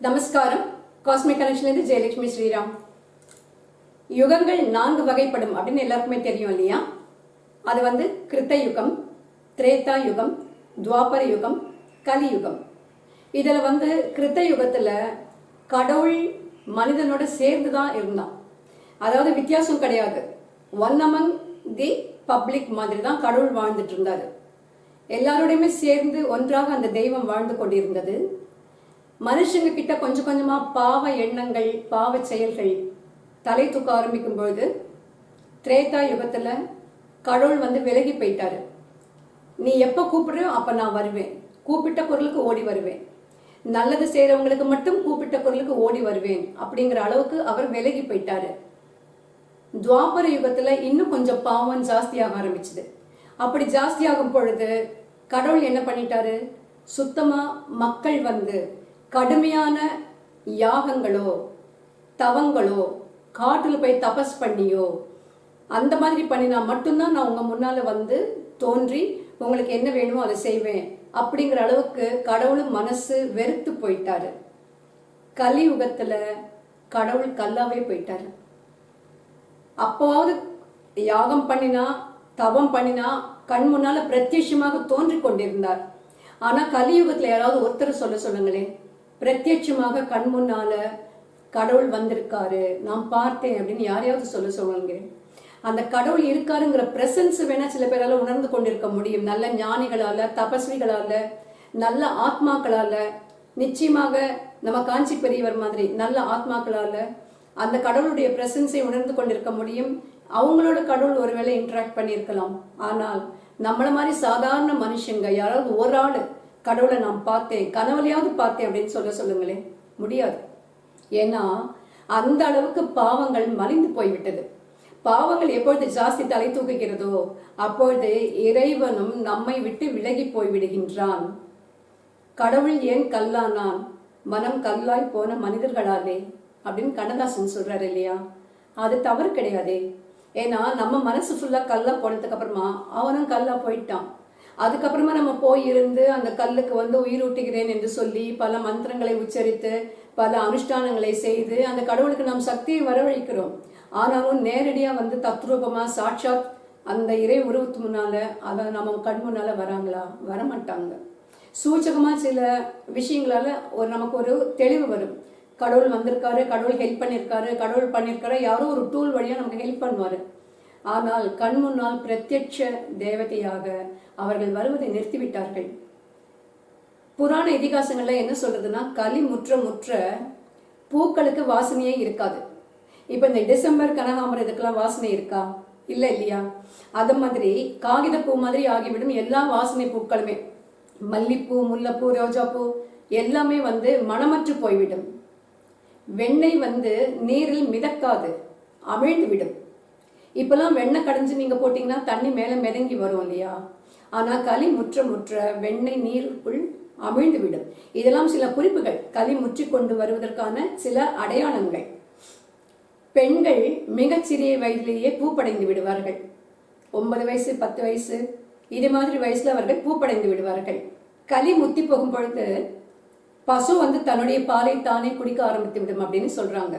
நமஸ்காரம். காஸ்மிக் கனெக்ஷன்லேருந்து ஜெயலட்சுமி ஸ்ரீராம். யுகங்கள் 4 வகைப்படும் அப்படின்னு எல்லாருக்குமே தெரியும் இல்லையா? அது கிருத்த யுகம், திரேதா யுகம், துவாபர யுகம், கலியுகம். இதில் கிருத்த யுகத்தில் கடவுள் மனிதனோட சேர்ந்து தான் இருந்தான். அதாவது வித்தியாசம் கிடையாது. ஒன் அமங் தி பப்ளிக் மாதிரி தான் கடவுள் வாழ்ந்துட்டு இருந்தார். எல்லாரோடையுமே சேர்ந்து ஒன்றாக அந்த தெய்வம் வாழ்ந்து கொண்டிருந்தது. மனுஷங்க கிட்ட கொஞ்சம் கொஞ்சமா பாவ எண்ணங்கள், பாவ செயல்கள் தலை தூக்க ஆரம்பிக்கும் பொழுது திரேதா யுகத்துல கடவுள் விலகி போயிட்டாரு. நீ எப்ப கூப்பிடுறியோ அப்ப நான் வருவேன், கூப்பிட்ட குரலுக்கு ஓடி வருவேன், நல்லது செய்யறவங்களுக்கு மட்டும் கூப்பிட்ட குரலுக்கு ஓடி வருவேன் அப்படிங்கிற அளவுக்கு அவர் விலகி போயிட்டாரு. துவாபர யுகத்துல இன்னும் கொஞ்சம் பாவம் ஜாஸ்தியாக ஆரம்பிச்சுது. அப்படி ஜாஸ்தியாகும் பொழுது கடவுள் என்ன பண்ணிட்டாரு, சுத்தமா மக்கள் கடுமையான யாகங்களோ தவங்களோ காட்டில் போய் தபஸ் பண்ணியோ அந்த மாதிரி பண்ணினா மட்டும்தான் நான் உங்க முன்னால தோன்றி உங்களுக்கு என்ன வேணுமோ அதை செய்வேன் அப்படிங்கிற அளவுக்கு கடவுளும் மனசு வெறுத்து போயிட்டாரு. கலியுகத்துல கடவுள் கல்லாவே போயிட்டாரு. அப்போது யாகம் பண்ணினா தவம் பண்ணினா கண் முன்னால பிரத்யட்சமாக தோன்றி கொண்டிருந்தார். ஆனா கலியுகத்துல யாராவது ஒருத்தர் சொல்லுங்களேன், பிரத்யட்சமாக கண் முன்னால கடவுள் வந்திருக்காரு, நான் பார்த்தேன் அப்படின்னு யாரையாவது சொல்லுங்க. அந்த கடவுள் இருக்காருங்கிற பிரசன்ஸ் வேணா சில பேரால உணர்ந்து கொண்டிருக்க முடியும். நல்ல ஞானிகளால, தபஸ்விகளால, நல்ல ஆத்மாக்களால, நிச்சயமாக நம்ம காஞ்சி பெரியவர் மாதிரி நல்ல ஆத்மாக்களால அந்த கடவுளுடைய பிரசன்ஸை உணர்ந்து கொண்டிருக்க முடியும். அவங்களோட கடவுள் ஒருவேளை இன்டராக்ட் பண்ணியிருக்கலாம். ஆனால் நம்மள மாதிரி சாதாரண மனுஷங்க யாராவது ஒரு ஆள் கடவுளை நான் பார்த்தேன், கனவுலையாவது பார்த்தேன் அப்படின்னு சொல்லுங்களேன், முடியாது. ஏன்னா அந்த அளவுக்கு பாவங்கள் மலிந்து போய்விட்டது. பாவங்கள் எப்பொழுது ஜாஸ்தி தலை தூக்குகிறதோ அப்பொழுது இறைவனும் நம்மை விட்டு விலகி போய்விடுகின்றான். கடவுள் ஏன் கல்லானான், மனம் கல்லாய் போன மனிதர்களாலே அப்படின்னு கண்ணதாசன் சொல்றாரு இல்லையா? அது தவறு கிடையாதே. ஏன்னா நம்ம மனசு ஃபுல்லா கல்லா போனதுக்கு அப்புறமா அவனும் கல்லா போயிட்டான். அதுக்கப்புறமா நம்ம போயிருந்து அந்த கல்லுக்கு உயிரூட்டுகிறேன் என்று சொல்லி பல மந்திரங்களை உச்சரித்து பல அனுஷ்டானங்களை செய்து அந்த கடவுளுக்கு நாம் சக்தியை வரவழைக்கிறோம். ஆனாலும் நேரடியா தத்ரூபமா சாட்சாத் அந்த இறை உருவத்து முன்னால அதை நம்ம கண் முன்னால வராங்களா? வரமாட்டாங்க. சூச்சகமா சில விஷயங்களால நமக்கு ஒரு தெளிவு வரும். கடவுள் வந்திருக்காரு, கடவுள் ஹெல்ப் பண்ணியிருக்காரு, கடவுள் பண்ணியிருக்காரு, யாரோ ஒரு டூல் வழியா நமக்கு ஹெல்ப் பண்ணுவாரு. ஆனால் கண் முன்னால் பிரத்யட்ச தேவதையாக அவர்கள் வருவதை நிறுத்திவிட்டார்கள். புராண இதிகாசங்கள்ல என்ன சொல்றதுன்னா, களி முற்ற பூக்களுக்கு வாசனையே இருக்காது. இப்ப இந்த டிசம்பர் கனகாம்பரம் இதுக்கெல்லாம் வாசனை இருக்கா? இல்ல இல்லையா? அது மாதிரி காகித பூ மாதிரி ஆகிவிடும் எல்லா வாசனை பூக்களுமே. மல்லிப்பூ, முல்லைப்பூ, ரோஜாப்பூ எல்லாமே மனமற்று போய்விடும். வெண்ணெய் நீரில் மிதக்காது, அமிழ்ந்து விடும். இப்பெல்லாம் வெண்ணெய் கடைஞ்சு நீங்க போட்டீங்கன்னா தண்ணி மேல மிதங்கி வரும் இல்லையா? ஆனா களி முற்ற வெண்ணெய் நீருக்குள் அமிழ்ந்து விடும். இதெல்லாம் சில குறிப்புகள், களி முற்றி கொண்டு வருவதற்கான சில அடையாளங்கள். பெண்கள் மிகச்சிறிய வயதிலேயே பூப்படைந்து விடுவார்கள். 9 வயசு 10 வயசு இது மாதிரி வயசுல அவர்கள் பூப்படைந்து விடுவார்கள். களி முத்தி போகும் பொழுது பசு தன்னுடைய பாலை தானே குடிக்க ஆரம்பித்து விடும் அப்படின்னு சொல்றாங்க.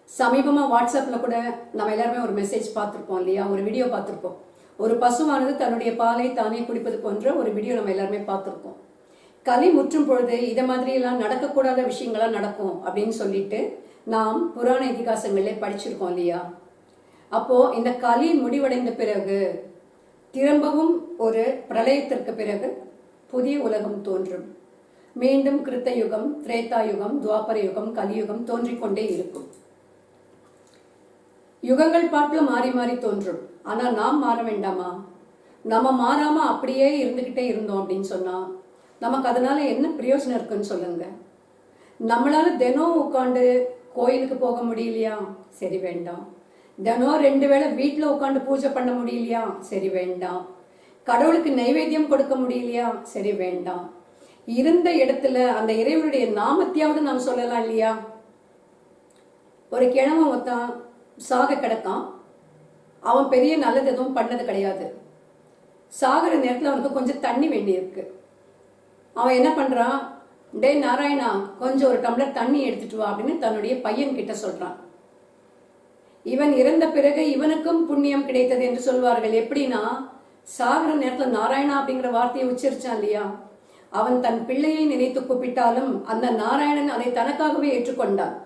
சமீபமா வாட்ஸ்அப்ல கூட நம்ம எல்லாருமே ஒரு மெசேஜ் பார்த்துருப்போம் இல்லையா? ஒரு வீடியோ பார்த்துருப்போம். ஒரு பசுவானது தன்னுடைய பாலை தானே குடிப்பது போன்ற ஒரு வீடியோ நம்ம எல்லாருமே பார்த்துருப்போம். களி முற்றும் பொழுது இதை மாதிரி எல்லாம் நடக்கக்கூடாத விஷயங்களா நடக்கும் அப்படின்னு சொல்லிட்டு நாம் புராண இதிகாசங்களே படிச்சிருக்கோம் இல்லையா? அப்போ இந்த களி முடிவடைந்த பிறகு திரும்பவும் ஒரு பிரளயத்திற்கு பிறகு புதிய உலகம் தோன்றும். மீண்டும் கிருத்த யுகம், திரேதா யுகம், துவாபர யுகம், கலியுகம் தோன்றிக்கொண்டே இருக்கும். யுகங்கள் பாட்டுல மாறி மாறி தோன்றும். ஆனா நாம் மாற வேண்டாமா? நம்ம மாறாம அப்படியே இருந்துகிட்டே இருந்தோம் அப்படின்னு சொன்னா நமக்கு அதனால என்ன பிரயோஜனம் இருக்குன்னு சொல்லுங்க. நம்மளால தினம் உட்காந்து கோயிலுக்கு போக முடியலையா? சரி வேண்டாம். தினம் 2 வேளை வீட்டுல உட்காந்து பூஜை பண்ண முடியலையா? சரி வேண்டாம். கடவுளுக்கு நைவேத்தியம் கொடுக்க முடியலையா? சரி வேண்டாம். இருந்த இடத்துல அந்த இறைவனுடைய நாமத்தையாவது நாம் சொல்லலாம் இல்லையா? ஒரு கிழவன் ஒருத்தான் சாக கிடக்கான். அவன் பெரிய நல்லது எதுவும் பண்ணது கிடையாது. சாகிற நேரத்தில் அவனுக்கு கொஞ்சம் தண்ணி வேண்டி இருக்கு. அவன் என்ன பண்றான், டே நாராயணா, கொஞ்சம் ஒரு டம்ளர் தண்ணி எடுத்துட்டு வா அப்படின்னு தன்னுடைய பையன் கிட்ட சொல்றான். இவன் இறந்த பிறகு இவனுக்கும் புண்ணியம் கிடைத்தது என்று சொல்வார்கள். எப்படின்னா, சாகர நேரத்தில் நாராயணா அப்படிங்கிற வார்த்தையை உச்சரிச்சான் இல்லையா, அவன் தன் பிள்ளையை நினைத்து கூப்பிட்டாலும் அந்த நாராயணன் அதை தனக்காகவே ஏற்றுக்கொண்டான்.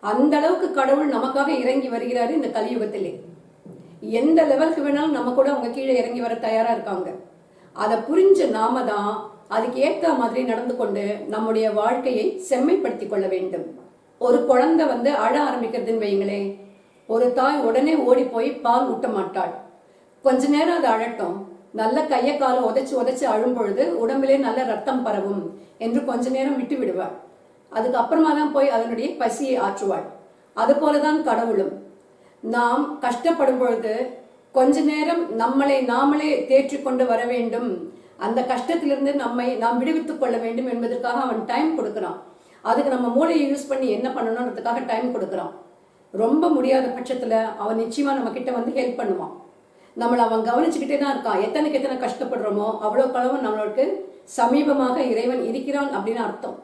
அந்த அளவுக்கு கடவுள் நமக்காக இறங்கி வருகிறாரு இந்த கலியுகத்திலே. எந்த லெவலுக்கு வேணாலும் நம்ம கூட அவங்க கீழே இறங்கி வர தயாரா இருக்காங்க. அதை புரிஞ்ச நாம தான் அதுக்கு ஏற்ற மாதிரி நடந்து கொண்டு நம்முடைய வாழ்க்கையை செம்மைப்படுத்திக் கொள்ள வேண்டும். ஒரு குழந்தை அழ ஆரம்பிக்கிறதுன்னு வைங்களே, ஒரு தாய் உடனே ஓடி போய் பால் ஊட்ட மாட்டாள். கொஞ்ச நேரம் அது அழட்டும், நல்ல கையை காலை உதைச்சு உதைச்சு அழும் பொழுது உடம்பிலே நல்ல ரத்தம் பரவும் என்று கொஞ்ச நேரம் விட்டு விடுவாள். அதுக்கப்புறமா தான் போய் அதனுடைய பசியை ஆற்றுவாள். அது போலதான் கடவுளும். நாம் கஷ்டப்படும் பொழுது கொஞ்ச நேரம் நம்மளை நாமளே தேற்றி கொண்டு வர வேண்டும், அந்த கஷ்டத்திலிருந்து நாம் விடுவித்துக் கொள்ள வேண்டும் என்பதற்காக அவன் டைம் கொடுக்குறான். அதுக்கு நம்ம மூளையை யூஸ் பண்ணி என்ன பண்ணணும்ன்றதுக்காக டைம் கொடுக்குறான். ரொம்ப முடியாத பட்சத்தில் அவன் நிச்சயமா நம்ம கிட்ட ஹெல்ப் பண்ணுவான். நம்மளை அவன் கவனிச்சுக்கிட்டே தான் இருக்கான். எத்தனைக்கு எத்தனை கஷ்டப்படுறோமோ அவ்வளோ அளவு நம்மளுக்கு சமீபமாக இறைவன் இருக்கிறான் அப்படின்னு அர்த்தம்.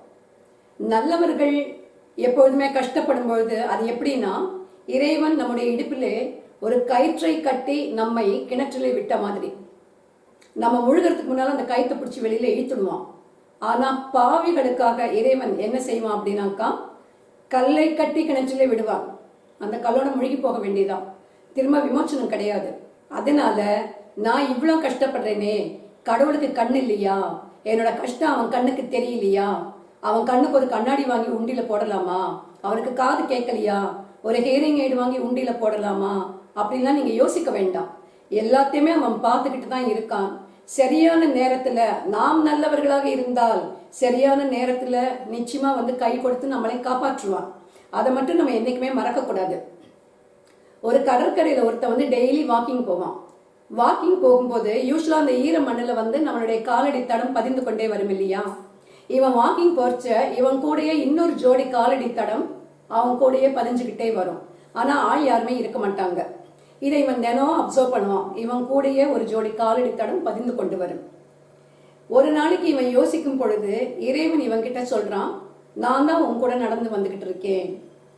நல்லவர்கள் எப்பொழுதுமே கஷ்டப்படும் பொழுது அது எப்படின்னா, இறைவன் நம்முடைய இடுப்பிலே ஒரு கயிற்றை கட்டி நம்மை கிணற்றிலே விட்ட மாதிரி. நம்ம முழுகிறதுக்கு முன்னால அந்த கயிற்றை பிடிச்சி வெளியில இழுத்துடுவான். ஆனா பாவிகளுக்காக இறைவன் என்ன செய்வான் அப்படின்னாக்கா, கல்லை கட்டி கிணற்றிலே விடுவான். அந்த கல்லோட முழுகி போக வேண்டியதான், திரும்ப விமோச்சனம் கிடையாது. அதனால நான் இவ்வளோ கஷ்டப்படுறேனே, கடவுளுக்கு கண் இல்லையா, என்னோட கஷ்டம் அவன் கண்ணுக்கு தெரியலையா, அவன் கண்ணுக்கு ஒரு கண்ணாடி வாங்கி உண்டியில போடலாமா, அவனுக்கு காது கேட்கலையா, ஒரு ஹியரிங் எய்டு வாங்கி உண்டியில போடலாமா அப்படின்லாம் நீங்க யோசிக்க வேண்டாம். எல்லாத்தையுமே அவன் பார்த்துக்கிட்டு தான் இருக்கான். சரியான நேரத்துல நாம் நல்லவர்களாக இருந்தால் சரியான நேரத்துல நிச்சயமா கை கொடுத்து நம்மளை காப்பாற்றுவான். அதை மட்டும் நம்ம என்னைக்குமே மறக்க கூடாது. ஒரு கடற்கரையில ஒருத்த டெய்லி வாக்கிங் போவான். வாக்கிங் போகும்போது யூஸ்வலா அந்த ஈர மண்ணில் நம்மளுடைய காலடி தடம் பதிந்து கொண்டே வரும் இல்லையா. இவன் வாக்கிங் போறச்ச இவன் கூடயே இன்னொரு ஜோடி காலடி தடம் அவன் கூடயே பதிஞ்சுக்கிட்டே வரும். ஆனா ஆள் யாருமே இருக்க மாட்டாங்க. இதை இவன் தினம் அப்சர்வ் பண்ணுவான். இவன் கூடயே ஒரு ஜோடி காலடி தடம் பதிந்து கொண்டு வரும். ஒரு நாளைக்கு இவன் யோசிக்கும் பொழுது இறைவன் இவன் கிட்ட சொல்றான், நான் தான் உன் கூட நடந்து வந்துகிட்டு இருக்கேன்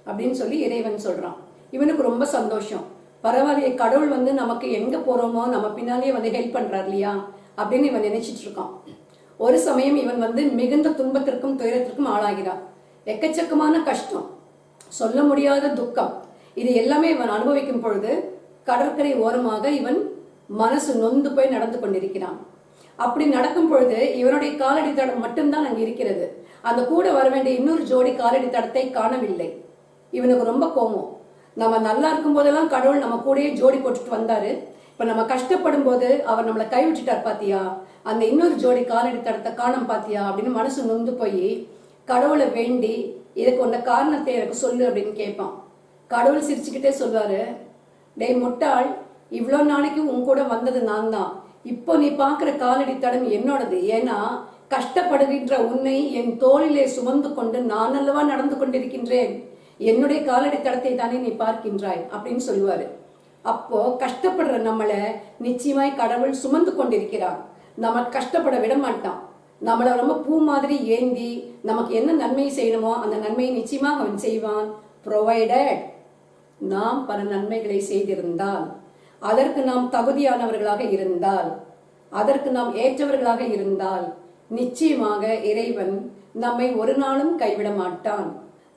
அப்படின்னு சொல்லி இறைவன் சொல்றான். இவனுக்கு ரொம்ப சந்தோஷம். பரவாயில்லையே, கடவுள் நமக்கு எங்க போறோமோ நம்ம பின்னாலேயே ஹெல்ப் பண்றாரு இல்லையா அப்படின்னு இவன் நினைச்சிட்டு இருக்கான். ஒரு சமயம் இவன் மிகுந்த துன்பத்திற்கும் துயரத்திற்கும் ஆளாகிறான். எக்கச்சக்கமான கஷ்டம், சொல்ல முடியாத துக்கம், இது எல்லாமே இவன் அனுபவிக்கும் பொழுது கடற்கரை ஓரமாக இவன் மனசு நொந்து போய் நடந்து கொண்டிருக்கிறான். அப்படி நடக்கும் பொழுது இவனுடைய காலடி தடம் மட்டும்தான் அங்கே இருக்கிறது. அந்த கூட வர வேண்டிய இன்னொரு ஜோடி காலடி தடத்தை காணவில்லை. இவனுக்கு ரொம்ப கோபம். நம்ம நல்லா இருக்கும் போதெல்லாம் கடவுள் நம்ம கூடயே ஜோடி போட்டுட்டு வந்தாரு, இப்ப நம்ம கஷ்டப்படும் போது அவர் நம்மளை கைவிட்டுட்டார் பாத்தியா, அந்த இன்னொரு ஜோடி காலடி தடத்தை காணம் பாத்தியா அப்படின்னு மனசு நொந்து போய் கடவுளை வேண்டி இதுக்கு உன்ன காரணத்தை எனக்கு சொல்லு அப்படின்னு கேட்பான். கடவுள் சிரிச்சுக்கிட்டே சொல்வாரு, டேய் முட்டாள், இவ்வளோ நாளைக்கு உன் கூட வந்தது நான் தான், இப்போ நீ பார்க்குற காலடி தடம் என்னோடது. ஏன்னா கஷ்டப்படுகின்ற உன்னை என் தோளிலே சுமந்து கொண்டு நான் அல்லவா நடந்து கொண்டிருக்கின்றேன், என்னுடைய காலடி தடத்தை தானே நீ பார்க்கின்றாய் அப்படின்னு சொல்லுவாரு. அப்போ கஷ்டப்படுற நம்மளை நிச்சயமாய் கடவுள் சுமந்து கொண்டிருக்கிறான். நம்ம கஷ்டப்பட விட மாட்டான். நம்மளை ரொம்ப பூ மாதிரி ஏந்தி நமக்கு என்ன நன்மை செய்யணுமோ அந்த நன்மையை நிச்சயமாக அவன் செய்வான். ப்ரொவைடட் நாம் பல நன்மைகளை செய்திருந்தால், அதற்கு நாம் தகுதியானவர்களாக இருந்தால், அதற்கு நாம் ஏற்றவர்களாக இருந்தால் நிச்சயமாக இறைவன் நம்மை ஒரு நாளும் கைவிட மாட்டான்.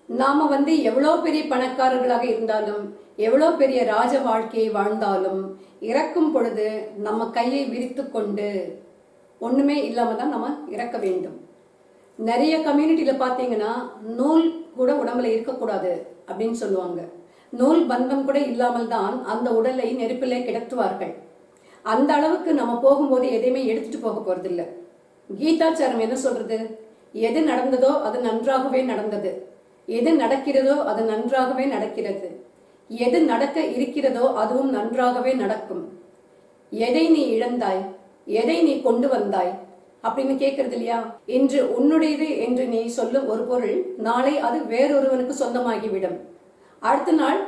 நாம எவ்வளோ பெரிய பணக்காரர்களாக இருந்தாலும், எவ்வளோ பெரிய ராஜ வாழ்க்கையை வாழ்ந்தாலும், இறக்கும் பொழுது நம்ம கையை விரித்து கொண்டு ஒண்ணுமே இல்லாம தான் நம்ம இறக்க வேண்டும். நிறைய கம்யூனிட்டியில பாத்தீங்கன்னா நூல் கூட உடம்புல இருக்கக்கூடாது அப்படின்னு சொல்லுவாங்க. நூல் பந்தம் கூட இல்லாமல் தான் அந்த உடலை நெருப்பிலே கிடத்துவார்கள். அந்த அளவுக்கு நம்ம போகும்போது எதையுமே எடுத்துட்டு போக போறது இல்லை. கீதாச்சாரம் என்ன சொல்றது, எது நடந்ததோ அது நன்றாகவே நடந்தது, எது நடக்கிறதோ அது நன்றாகவே நடக்கிறது, எது நடக்க இருக்கிறதோ அதுவும் நன்றாகவே நடக்கும். எதை நீ இழந்தாய், எதை நீ கொண்டு வந்தாய் அப்படின்னு கேட்கறது இல்லையா. இன்று உன்னுடையது என்று நீ சொல்லும் ஒரு பொருள் நாளை அது வேறொருவனுக்கு சொந்தமாகிவிடும், அடுத்த நாள்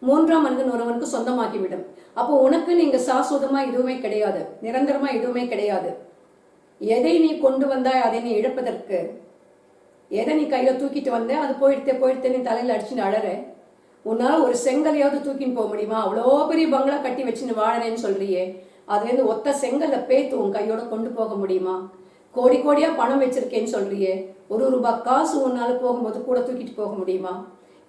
மூன்றாம் மனிதன் ஒருவனுக்கு சொந்தமாகிவிடும். அப்போ உனக்கு நீங்க சாஸ்வதமா எதுவுமே கிடையாது, நிரந்தரமா எதுவுமே கிடையாது. எதை நீ கொண்டு வந்தாய் அதை நீ இழப்பதற்கு எதை நீ கையில தூக்கிட்டு வந்த, அது போயிடுத்தே நீ தலையில அடிச்சுட்டு அழற. உன்னால ஒரு செங்கலையாவது தூக்கின்னு போக முடியுமா? அவ்வளோ பெரிய பங்களா கட்டி வச்சுன்னு வாழறேன்னு சொல்றியே, அதுலேருந்து ஒத்த செங்கல்ல பேத்து உன் கையோட கொண்டு போக முடியுமா? கோடி கோடியா பணம் வச்சிருக்கேன்னு சொல்றியே, ஒரு ரூபாய் காசு உன்னால போகும்போது கூட தூக்கிட்டு போக முடியுமா?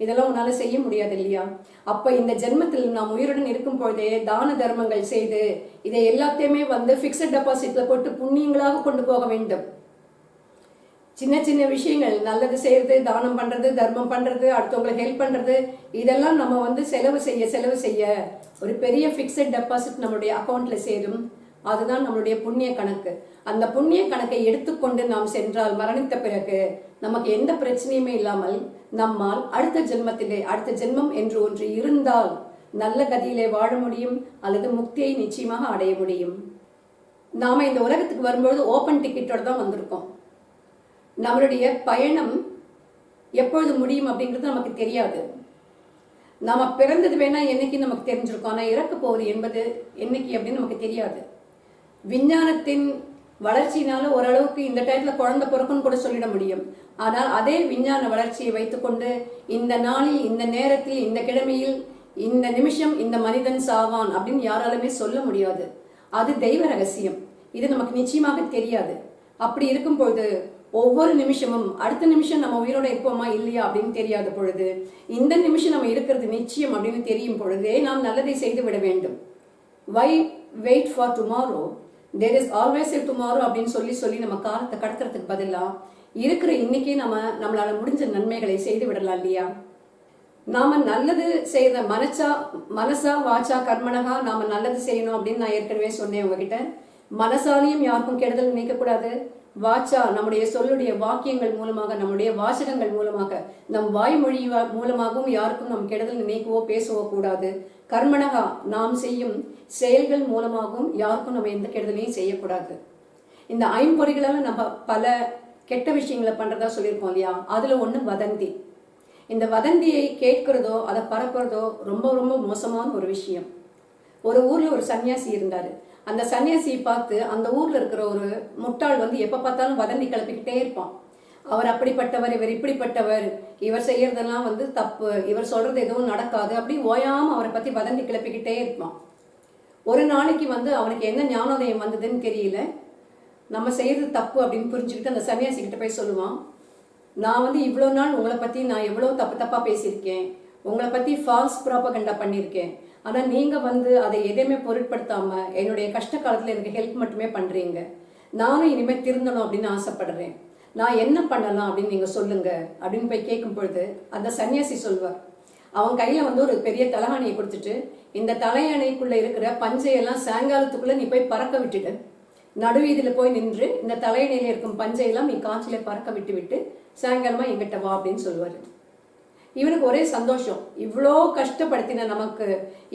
இதெல்லாம் உன்னால செய்ய முடியாது இல்லையா? அப்ப இந்த ஜென்மத்தில் நாம் உயிருடன் இருக்கும் பொழுதே தான தர்மங்கள் செய்து இதை எல்லாத்தையுமே பிக்சட் டெபாசிட்ல போட்டு புண்ணியங்களாக கொண்டு போக வேண்டும். சின்ன சின்ன விஷயங்கள், நல்லது செய்யறது, தானம் பண்றது, தர்மம் பண்றது, அடுத்தவங்களுக்கு ஹெல்ப் பண்றது, இதெல்லாம் நம்ம செலவு செய்ய ஒரு பெரிய பிக்சட் டெபாசிட் நம்மளுடைய அக்கௌண்ட்ல சேரும். அதுதான் நம்மளுடைய புண்ணிய கணக்கு. அந்த புண்ணிய கணக்கை எடுத்துக்கொண்டு நாம் சென்றால் மரணித்த பிறகு நமக்கு எந்த பிரச்சனையுமே இல்லாமல் நம்மால் அடுத்த ஜென்மம் என்று ஒன்று இருந்தால் நல்ல கதியிலே வாழ முடியும், அல்லது முக்தியை நிச்சயமாக அடைய முடியும். நாம இந்த உலகத்துக்கு வரும்பொழுது ஓப்பன் டிக்கெட்டோட தான் வந்திருக்கோம். நம்மளுடைய பயணம் எப்பொழுது முடியும் அப்படிங்கிறது நமக்கு தெரியாது. நாம பிறந்தது வேணா என்னைக்கு நமக்கு தெரிஞ்சிருக்கோம், ஆனால் இறக்க போவது என்பது என்னைக்கு அப்படின்னு நமக்கு தெரியாது. விஞ்ஞானத்தின் வளர்ச்சியினால ஓரளவுக்கு இந்த டயத்துல குழந்தை பிறக்குன்னு கூட சொல்லிட முடியும். ஆனால் அதே விஞ்ஞான வளர்ச்சியை வைத்துக்கொண்டு இந்த நாளில், இந்த நேரத்தில், இந்த கிழமையில், இந்த நிமிஷம் இந்த மனிதன் சாவான் அப்படின்னு யாராலுமே சொல்ல முடியாது. அது தெய்வ ரகசியம். இது நமக்கு நிச்சயமாக தெரியாது. அப்படி இருக்கும் பொழுது ஒவ்வொரு நிமிஷமும் அடுத்த நிமிஷம் நம்ம உயிரோட இருப்போமா இல்லையா அப்படின்னு தெரியாத பொழுது, இந்த நிமிஷம் நம்ம இருக்கிறது நிச்சயம் அப்படின்னு தெரியும் பொழுதே நாம் நல்லதை செய்து விட வேண்டும். Why wait for tomorrow, there is always a tomorrow அப்படின்னு சொல்லி நம்ம காலத்தை கடத்துறதுக்கு பதிலாக இருக்கிற இன்னைக்கே நம்மளால முடிஞ்ச நன்மைகளை செய்து விடலாம் இல்லையா? நாம நல்லது செய்த மனசா வாச்சா கர்மனகா நாம நல்லது செய்யணும் அப்படின்னு நான் ஏற்கனவே சொன்னேன் உங்ககிட்ட. மனசாலையும் யாருக்கும் கெடுதல் நினைக்கக்கூடாது. வாச்சா நம்முடைய சொல்லுடைய வாக்கியங்கள் மூலமாக, நம்முடைய வாசகங்கள் மூலமாக, நம் வாய்மொழி மூலமாகவும் யாருக்கும் நம் கெடுதல் நினைக்கவோ பேசவோ கூடாது. கர்மனகா நாம் செய்யும் செயல்கள் மூலமாகவும் யாருக்கும் நம்ம எந்த கெடுதலையும் செய்யக்கூடாது. இந்த ஐம்பொறிகளால நம்ம பல கெட்ட விஷயங்களை பண்றதா சொல்லியிருக்கோம் இல்லையா? அதுல ஒண்ணு வதந்தி. இந்த வதந்தியை கேட்கிறதோ அதை பரப்புறதோ ரொம்ப ரொம்ப மோசமான ஒரு விஷயம். ஒரு ஊர்ல ஒரு சன்னியாசி இருந்தாரு. அந்த சன்னியாசியை பார்த்து அந்த ஊர்ல இருக்கிற ஒரு முட்டாள் எப்ப பார்த்தாலும் வதந்தி கிளப்பிக்கிட்டே இருப்பான். அவர் அப்படிப்பட்டவர், இவர் இப்படிப்பட்டவர், இவர் செய்யறதெல்லாம் தப்பு, இவர் சொல்றது எதுவும் நடக்காது, அப்படி ஓயாம அவரை பத்தி வதந்தி கிளப்பிக்கிட்டே இருப்பான். ஒரு நாளைக்கு அவனுக்கு என்ன ஞானோதயம் வந்ததுன்னு தெரியல. நம்ம செய்யறது தப்பு அப்படின்னு புரிஞ்சுக்கிட்டு அந்த சன்னியாசி கிட்ட போய் சொல்லுவான், நான் இவ்வளோ நாள் உங்களை பத்தி நான் எவ்வளோ தப்பா பேசியிருக்கேன், உங்களை பத்தி ஃபால்ஸ் ப்ராபகண்டா பண்ணியிருக்கேன். ஆனா நீங்க அதை எதையுமே பொருட்படுத்தாம என்னுடைய கஷ்ட காலத்துல எனக்கு ஹெல்ப் மட்டுமே பண்றீங்க. நானும் இனிமேல் திருந்தணும் அப்படின்னு ஆசைப்படுறேன். நான் என்ன பண்ணலாம் அப்படின்னு நீங்க சொல்லுங்க அப்படின்னு போய் கேட்கும் பொழுது அந்த சன்னியாசி சொல்வார். அவன் கையில ஒரு பெரிய தலகாணியை கொடுத்துட்டு, இந்த தலையணைக்குள்ள இருக்கிற பஞ்சையெல்லாம் சாயங்காலத்துக்குள்ள நீ போய் பறக்க விட்டுட்டு, நடுவீதியில போய் நின்று இந்த தலையணையில இருக்கும் பஞ்சையெல்லாம் நீ காற்றில பறக்க விட்டு சாயங்காலமா எங்கிட்ட வா அப்படின்னு சொல்லுவாரு. இவனுக்கு ஒரே சந்தோஷம். இவ்வளோ கஷ்டப்படுத்தின நமக்கு,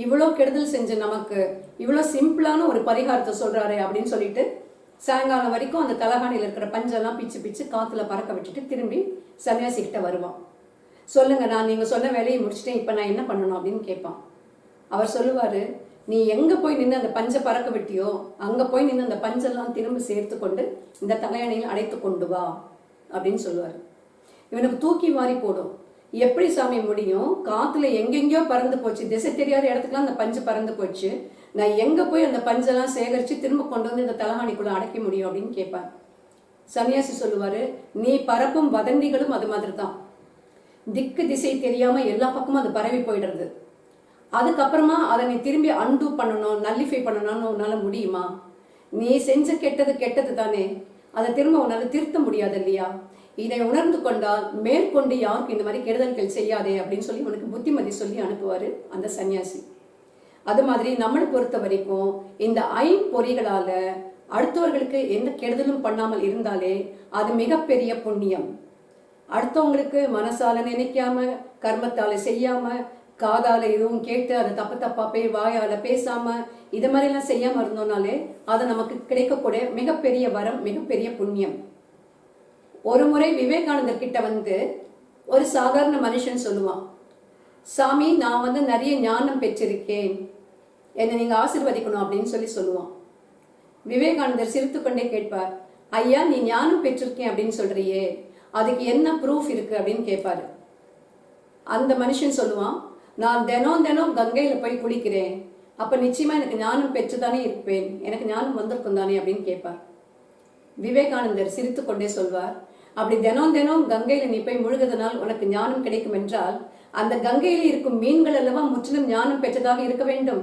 இவ்வளோ கெடுதல் செஞ்ச நமக்கு இவ்வளோ சிம்பிளான ஒரு பரிகாரத்தை சொல்றாரு அப்படின்னு சொல்லிட்டு சாயங்காலம் வரைக்கும் அந்த தலகாணியில் இருக்கிற பஞ்செல்லாம் பிச்சு காத்துல பறக்க விட்டுட்டு திரும்பி சன்னியாசி கிட்ட வருவான். சொல்லுங்க, நான் நீங்க சொன்ன வேலையை முடிச்சுட்டேன், இப்ப நான் என்ன பண்ணணும் அப்படின்னு கேட்பான். அவர் சொல்லுவாரு, நீ எங்க போய் நின்று அந்த பஞ்சை பறக்க விட்டியோ அங்க போய் நின்று அந்த பஞ்செல்லாம் திரும்ப சேர்த்து கொண்டு இந்த தலையணையில் அடைத்து கொண்டு வா அப்படின்னு சொல்லுவாரு. இவனுக்கு தூக்கி வாரி போடும். எப்படி சாமி முடியும்? காத்துல எங்கெங்கயோ பறந்து போச்சு, திசை தெரியாத இடத்துக்குலாம் அந்த பஞ்சு பறந்து போச்சு, நான் எங்க போய் அந்த பஞ்செல்லாம் சேகரிச்சு திரும்ப கொண்டு வந்து இந்த தலகாணிக்குள்ள அடைக்க முடியும் அப்படின்னு கேட்பார். சன்னியாசி சொல்லுவாரு, நீ பரப்பும் வதந்திகளும் அது மாதிரி தான். திக்கு திசை தெரியாம எல்லா பக்கமும் அது பரவி போயிடுறது. அதுக்கப்புறமா அதை நீ திரும்பி அன்டூ பண்ணணும், நல்லிஃபை பண்ணணும்னு உன்னால முடியுமா? நீ செஞ்ச கெட்டது தானே, அதை திரும்ப உன்னால திருத்த முடியாது இல்லையா? இதை உணர்ந்து கொண்டால் மேற்கொண்டு யாருக்கு இந்த மாதிரி கெடுதல்கள் செய்யாதே அப்படின்னு சொல்லி உனக்கு புத்திமதி சொல்லி அனுப்புவாரு அந்த சன்னியாசி. அது மாதிரி நம்மளை பொறுத்த வரைக்கும் இந்த ஐம்பொறிகளால அடுத்தவர்களுக்கு எந்த கெடுதலும் பண்ணாமல் இருந்தாலே அது மிகப்பெரிய புண்ணியம். அடுத்தவங்களுக்கு மனசால நினைக்காம, கர்மத்தால செய்யாம, காதால எதுவும் கேட்டு அதை தப்பா வாயால பேசாம இது மாதிரி எல்லாம் செய்யாம இருந்தோம்னாலே அது நமக்கு கிடைக்கக்கூடிய மிகப்பெரிய வரம், மிகப்பெரிய புண்ணியம். ஒரு முறை விவேகானந்தர் கிட்ட ஒரு சாதாரண மனுஷன் சொல்லுவான், சாமி நான் நிறைய ஞானம் பெற்றிருக்கேன், என்னை நீங்க ஆசீர்வதிக்கணும் அப்படின்னு சொல்லுவான். விவேகானந்தர் சிரித்து கொண்டே கேட்பார், ஐயா நீ ஞானம் பெற்றிருக்கேன் அப்படின்னு சொல்றியே, அதுக்கு என்ன ப்ரூஃப் இருக்கு அப்படின்னு கேட்பாரு. அந்த மனுஷன் சொல்லுவான், நான் தினம் தினம் கங்கையில போய் குளிக்கிறேன், அப்ப நிச்சயமா எனக்கு ஞானம் பெற்றுதானே இருப்பேன், எனக்கு ஞானம் வந்திருக்கும் தானே அப்படின்னு கேட்பார். விவேகானந்தர் சிரித்து கொண்டே சொல்வார், அப்படி தினம் தினம் கங்கையில நீ போய் முழுகுதனால் உனக்கு ஞானம் கிடைக்கும் என்றால் அந்த கங்கையில இருக்கும் மீன்கள் அல்லவா முற்றிலும் ஞானம் பெற்றதாக இருக்க வேண்டும்.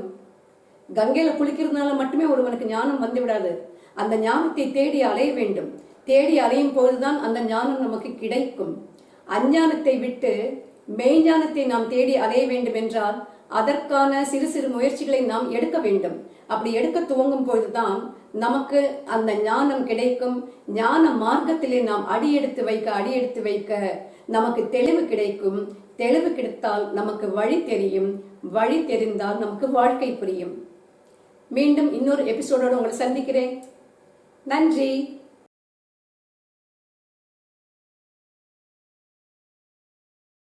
கங்கையில குளிக்கிறதுனால மட்டுமே ஒருவனுக்கு ஞானம் வந்து விடாது. அந்த ஞானத்தை தேடி அலைய வேண்டும். தேடி அலையும் போதுதான் அந்த ஞானம் நமக்கு கிடைக்கும். அஞ்ஞானத்தை விட்டு மெய்ஞானத்தை நாம் தேடி அலைய வேண்டும் என்றால் அதற்கான சிறு சிறு முயற்சிகளை நாம் எடுக்க வேண்டும். அப்படி எடுக்க துவங்கும் பொழுதுதான் நமக்கு அந்த ஞானம் கிடைக்கும். ஞான மார்க்கத்திலே நாம் அடியெடுத்து வைக்க நமக்கு தெளிவு கிடைக்கும். தெளிவு கிடைத்தால் நமக்கு வழி தெரியும். வழி தெரிந்தால் நமக்கு வாழ்க்கை புரியும். மீண்டும் இன்னொரு எபிசோடோடு உங்களை சந்திக்கிறேன். நன்றி.